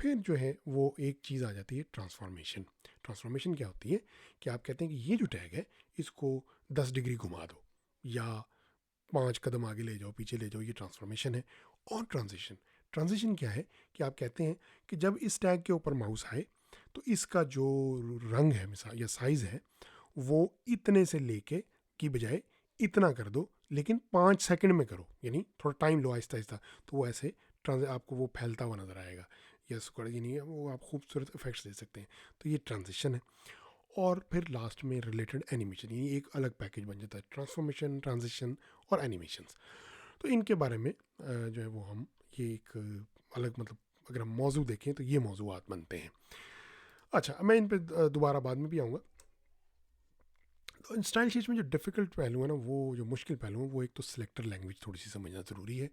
پھر جو ہے وہ ایک چیز آ جاتی ہے ٹرانسفارمیشن. ٹرانسفارمیشن کیا ہوتی ہے کہ آپ کہتے ہیں کہ یہ جو ٹیگ ہے اس کو 10 ڈگری گھما دو یا 5 قدم آگے لے جاؤ پیچھے لے جاؤ, یہ ٹرانسفارمیشن ہے. اور ٹرانزیشن کیا ہے کہ آپ کہتے ہیں کہ جب اس ٹیگ کے اوپر ماؤس آئے تو اس کا جو رنگ ہے مثال یا سائز ہے وہ اتنے سے لے کے کی بجائے اتنا کر دو, لیکن 5 سیکنڈ میں کرو, یعنی تھوڑا ٹائم لو آہستہ آہستہ, تو وہ ایسے آپ کو وہ پھیلتا ہوا نظر آئے گا, یا یعنی وہ آپ خوبصورت افیکٹس دے سکتے ہیں. تو یہ ٹرانزیشن ہے. اور پھر لاسٹ میں ریلیٹڈ اینیمیشن, یعنی ایک الگ پیکج بن جاتا ہے, ٹرانسفارمیشن, ٹرانزیشن اور اینیمیشنس. تو ان کے بارے میں جو ہے وہ ہم یہ ایک الگ مطلب اگر ہم موضوع دیکھیں تو یہ موضوعات بنتے ہیں. اچھا, میں ان پہ دوبارہ بعد میں بھی آؤں گا. تو اسٹائل شیٹس میں جو ڈیفیکلٹ پہلو ہے نا, وہ جو مشکل پہلو ہیں, وہ ایک تو سلیکٹر لینگویج تھوڑی سی سمجھنا ضروری ہے,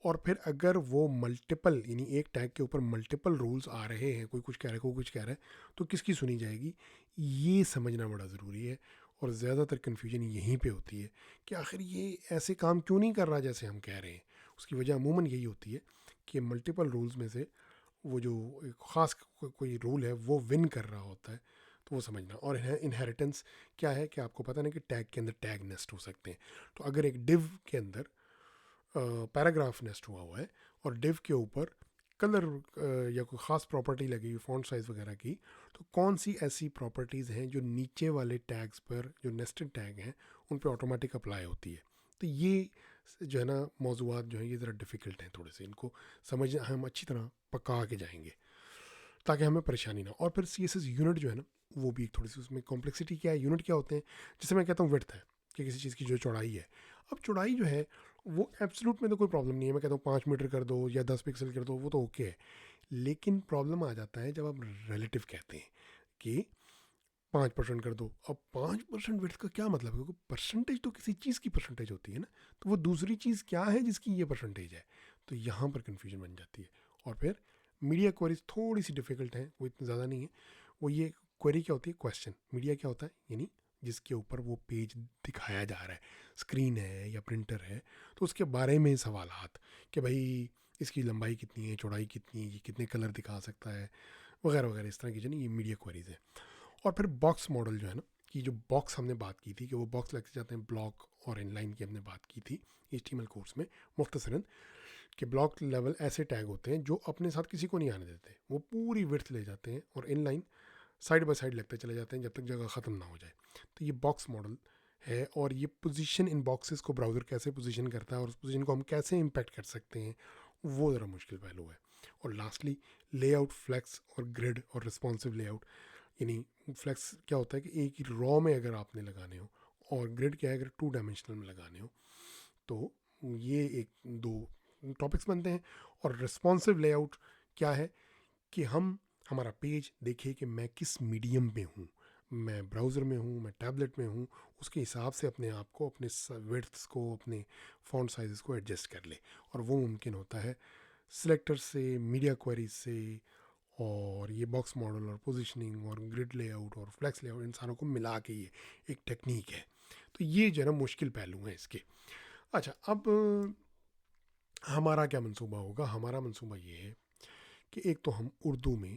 اور پھر اگر وہ ملٹیپل یعنی ایک ٹیگ کے اوپر ملٹیپل رولز آ رہے ہیں, کوئی کچھ کہہ رہا ہے کوئی کچھ کہہ رہا ہے, تو کس کی سنی جائے گی, یہ سمجھنا بڑا ضروری ہے. اور زیادہ تر کنفیوژن یہیں پہ ہوتی ہے کہ آخر یہ ایسے کام کیوں نہیں کر رہا جیسے ہم کہہ رہے ہیں. اس کی وجہ عموماً یہی ہوتی ہے کہ ملٹیپل رولز میں سے وہ جو ایک خاص کوئی رول ہے وہ ون کر رہا ہوتا ہے, تو وہ سمجھنا. اور انہیریٹنس کیا ہے کہ آپ کو پتہ نا کہ ٹیگ کے اندر ٹیگ نیسٹ ہو سکتے ہیں. تو اگر ایک ڈیو کے اندر پیراگراف نیسٹ ہوا ہے اور ڈیو کے اوپر کلر یا کوئی خاص پراپرٹی لگی ہوئی فونٹ سائز وغیرہ کی, تو کون سی ایسی پراپرٹیز ہیں جو نیچے والے ٹیگز پر جو نیسٹڈ ٹیگ ہیں ان پہ آٹومیٹک اپلائی ہوتی ہے. تو یہ جو ہے نا موضوعات جو ہیں یہ ذرا ڈیفیکلٹ ہیں تھوڑے سے, ان کو سمجھنا ہم اچھی طرح پکا کے جائیں گے تاکہ ہمیں پریشانی نہ ہو. اور پھر سی ایس ایس یونٹ جو ہے نا وہ بھی تھوڑی سی اس میں کمپلیکسٹی کیا ہے. یونٹ کیا ہوتے ہیں, جسے میں کہتا ہوں وڈتھ ہے کہ کسی چیز کی جو چوڑائی ہے. اب چوڑائی جو ہے وہ ایبسلوٹ میں تو کوئی پرابلم نہیں ہے, میں کہتا ہوں 5 میٹر کر دو یا 10 پکسل کر دو, وہ تو اوکے ہے. لیکن پرابلم آ جاتا ہے جب آپ ریلیٹیو کہتے ہیں کہ 5% کر دو. اب 5% وڈتھ کا کیا مطلب ہے, کیونکہ پرسنٹیج تو کسی چیز کی پرسنٹیج ہوتی ہے نا, تو وہ دوسری چیز کیا ہے جس کی یہ پرسنٹیج ہے. تو یہاں پر کنفیوژن بن جاتی ہے. اور پھر میڈیا کوئریز تھوڑی سی ڈیفیکلٹ ہیں, وہ اتنی زیادہ نہیں ہے. وہ یہ کوئری کیا ہوتی ہے, کویسچن. میڈیا کیا ہوتا ہے, یعنی جس کے اوپر وہ پیج دکھایا جا رہا ہے, اسکرین ہے یا پرنٹر ہے, تو اس کے بارے میں سوالات کہ بھائی اس کی لمبائی کتنی ہے, چوڑائی کتنی ہے, یہ کتنے کلر دکھا سکتا ہے, وغیرہ وغیرہ, اس طرح کی جو نا یہ میڈیا کوئریز ہیں. اور پھر باکس ماڈل جو ہے نا, کہ جو باکس ہم نے بات کی تھی کہ وہ باکس لگ جاتے ہیں بلاک اور ان لائن کی ہم نے بات کی تھی HTML کورس میں مختصراً, کہ بلاک لیول ایسے ٹیگ ہوتے ہیں جو اپنے ساتھ کسی کو نہیں آنے دیتے, وہ پوری وڈتھ لے جاتے ہیں, اور in line side by side لگتے چلے جاتے ہیں جب تک جگہ ختم نہ ہو جائے. تو یہ باکس ماڈل ہے. اور یہ پوزیشن ان باکسز کو براؤزر کیسے پوزیشن کرتا ہے اور اس پوزیشن کو ہم کیسے امپیکٹ کر سکتے ہیں, وہ ذرا مشکل پہلو ہے. اور لاسٹلی لے آؤٹ, فلیکس اور گریڈ اور رسپانسو لے آؤٹ. یعنی فلیکس کیا ہوتا ہے کہ ایک ہی را میں اگر آپ نے لگانے ہو, اور گریڈ کیا ہے اگر 2 ڈائمینشنل میں لگانے ہو. تو یہ ایک دو ٹاپکس بنتے ہیں. اور رسپانسو لے آؤٹ کیا ہے کہ ہمارا پیج دیکھے کہ میں کس میڈیم میں ہوں, میں براؤزر میں ہوں, میں ٹیبلٹ میں ہوں, اس کے حساب سے اپنے آپ کو, اپنے وڈتھس کو, اپنے فونٹ سائزز کو ایڈجسٹ کر لے. اور وہ ممکن ہوتا ہے سلیکٹر سے, میڈیا کوئریز سے, اور یہ باکس ماڈل اور پوزیشننگ اور گریڈ لے آؤٹ اور فلیکس لے آؤٹ, ان ساروں کو ملا کے یہ ایک ٹیکنیک ہے. تو یہ جو ہے نا مشکل پہلو ہیں اس کے. اچھا, اب ہمارا کیا منصوبہ ہوگا. ہمارا منصوبہ یہ ہے کہ ایک تو ہم اردو میں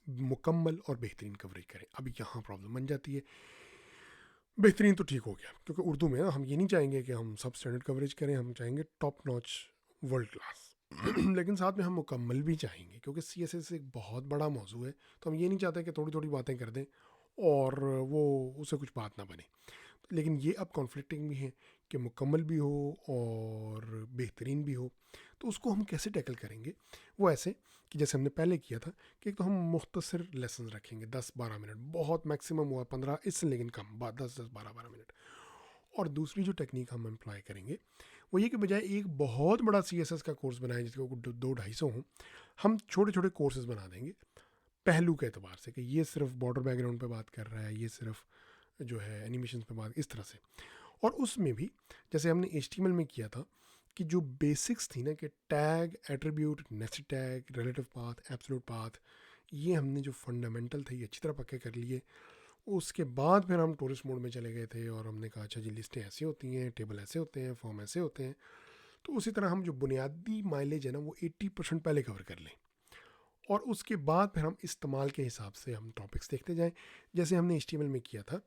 مکمل اور بہترین کوریج کریں. اب یہاں پرابلم بن جاتی ہے. بہترین تو ٹھیک ہو گیا, کیونکہ اردو میں ہم یہ نہیں چاہیں گے کہ ہم سب اسٹینڈرڈ کوریج کریں, ہم چاہیں گے ٹاپ ناچ ورلڈ کلاس. لیکن ساتھ میں ہم مکمل بھی چاہیں گے, کیونکہ سی ایس ایس ایک بہت بڑا موضوع ہے. تو ہم یہ نہیں چاہتے کہ تھوڑی تھوڑی باتیں کر دیں اور وہ اس سے کچھ بات نہ بنے. لیکن یہ اب کانفلکٹنگ بھی ہے کہ مکمل بھی ہو اور بہترین بھی ہو. تو اس کو ہم کیسے ٹیکل کریں گے, وہ ایسے کہ جیسے ہم نے پہلے کیا تھا کہ ایک تو ہم مختصر لیسنز رکھیں گے 10-12 منٹ, بہت میکسیمم ہوا 15, اس سے لیکن کم 10-12 منٹ. اور دوسری جو ٹیکنیک ہم امپلائی کریں گے وہ یہ کہ بجائے ایک بہت بڑا سی ایس ایس کا کورس بنائیں جس کے 200-250 ہوں, ہم چھوٹے چھوٹے کورسز بنا دیں گے پہلو کے اعتبار سے, کہ یہ صرف بارڈر بیک گراؤنڈ پہ بات کر رہا ہے, یہ صرف جو ہے اینیمیشنز پہ بات, اس طرح سے. اور اس میں بھی جیسے ہم نے HTML میں کیا تھا کہ جو بیسکس تھی نا کہ tag, attribute, nested tag, relative path, absolute path, یہ ہم نے جو فنڈامنٹل تھے یہ اچھی طرح پکے کر لیے. اس کے بعد پھر ہم ٹورسٹ موڈ میں چلے گئے تھے اور ہم نے کہا اچھا جی لسٹیں ایسی ہوتی ہیں, ٹیبل ایسے ہوتے ہیں, فارم ایسے ہوتے ہیں. تو اسی طرح ہم جو بنیادی مائلیج ہے نا وہ 80% پہلے کور کر لیں, اور اس کے بعد پھر ہم استعمال کے حساب سے ہم ٹاپکس دیکھتے جائیں. جیسے ہم نے HTML میں کیا تھا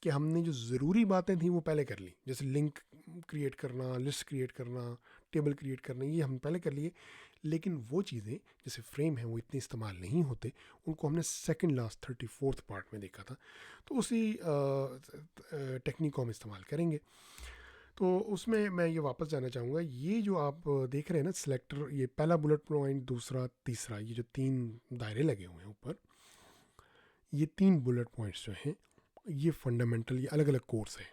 کہ ہم نے جو ضروری باتیں تھیں وہ پہلے کر لی, جیسے لنک کریٹ کرنا, لسٹ کریٹ کرنا, ٹیبل کریٹ کرنا, یہ ہم پہلے کر لیے. لیکن وہ چیزیں جیسے فریم ہیں وہ اتنے استعمال نہیں ہوتے, ان کو ہم نے سیکنڈ لاسٹ 34th پارٹ میں دیکھا تھا. تو اسی ٹیکنیک کو ہم استعمال کریں گے. تو اس میں یہ واپس جانا چاہوں گا, یہ جو آپ دیکھ رہے ہیں نا سلیکٹر, یہ پہلا بلٹ پوائنٹ, دوسرا, تیسرا, یہ جو 3 دائرے لگے ہوئے ہیں اوپر, یہ 3 بلٹ پوائنٹس جو ہیں یہ فنڈامنٹل, یہ الگ الگ کورس ہیں.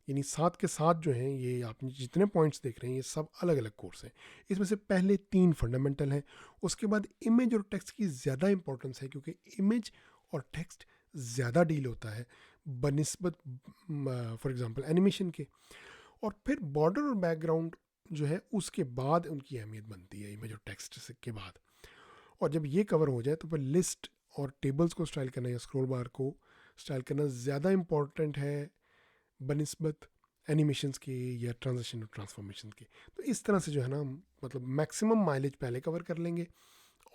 یعنی ساتھ کے ساتھ جو ہیں یہ آپ جتنے پوائنٹس دیکھ رہے ہیں یہ سب الگ الگ کورس ہیں. اس میں سے پہلے 3 فنڈامنٹل ہیں. اس کے بعد امیج اور ٹیکسٹ کی زیادہ امپورٹنس ہے, کیونکہ امیج اور ٹیکسٹ زیادہ ڈیل ہوتا ہے بنسبت فار ایگزامپل اینیمیشن کے. اور پھر بارڈر اور بیک گراؤنڈ جو ہے اس کے بعد ان کی اہمیت بنتی ہے امیج اور ٹیکسٹ کے بعد. اور جب یہ کور ہو جائے تو پھر لسٹ اور ٹیبلز کو اسٹائل کرنا یا اسکرول بار کو اسٹائل کرنا زیادہ امپورٹنٹ ہے بنسبت اینیمیشنز کے یا ٹرانزیکشن اور ٹرانسفارمیشن کے. تو اس طرح سے جو ہے نا مطلب میکسیمم مائلیج پہلے کور کر لیں گے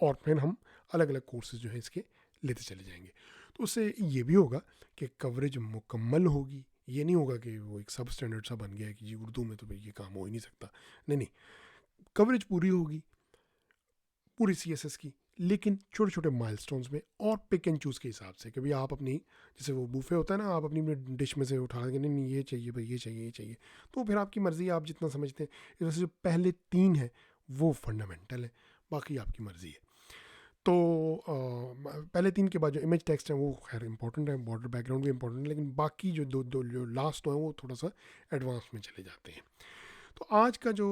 اور پھر ہم الگ الگ کورسز جو ہیں اس کے لیتے چلے جائیں گے. تو اس سے یہ بھی ہوگا کہ کوریج مکمل ہوگی. یہ نہیں ہوگا کہ وہ ایک سب اسٹینڈرڈ سا بن گیا ہے کہ جی اردو میں تو یہ کام ہو ہی نہیں سکتا. نہیں نہیں, کوریج پوری ہوگی پوری CSS کی, لیکن چھوٹے چھوٹے مائل سٹونز میں اور پک اینڈ چوز کے حساب سے. کبھی آپ اپنی جیسے وہ بوفے ہوتا ہے نا, آپ اپنی ڈش میں سے اٹھا کے نہیں یہ چاہیے بھائی, یہ چاہیے, یہ چاہیے, تو پھر آپ کی مرضی, آپ جتنا سمجھتے ہیں. اس وجہ سے جو پہلے 3 ہیں وہ فنڈامنٹل ہیں, باقی آپ کی مرضی ہے. تو پہلے 3 کے بعد جو امیج ٹیکسٹ ہیں وہ خیر امپورٹنٹ ہے, بارڈر بیک گراؤنڈ بھی امپورٹنٹ ہے, لیکن باقی جو دو جو لاسٹ ہیں وہ تھوڑا سا ایڈوانس میں چلے جاتے ہیں. تو آج کا جو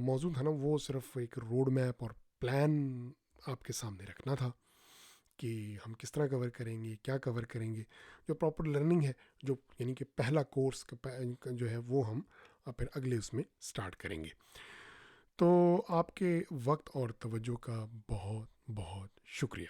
موضوع تھا نا وہ صرف ایک روڈ میپ اور پلان آپ کے سامنے رکھنا تھا کہ ہم کس طرح کور کریں گے, کیا کور کریں گے. جو پراپر لرننگ ہے, جو یعنی کہ پہلا کورس جو ہے وہ ہم پھر اگلے اس میں سٹارٹ کریں گے. تو آپ کے وقت اور توجہ کا بہت بہت شکریہ.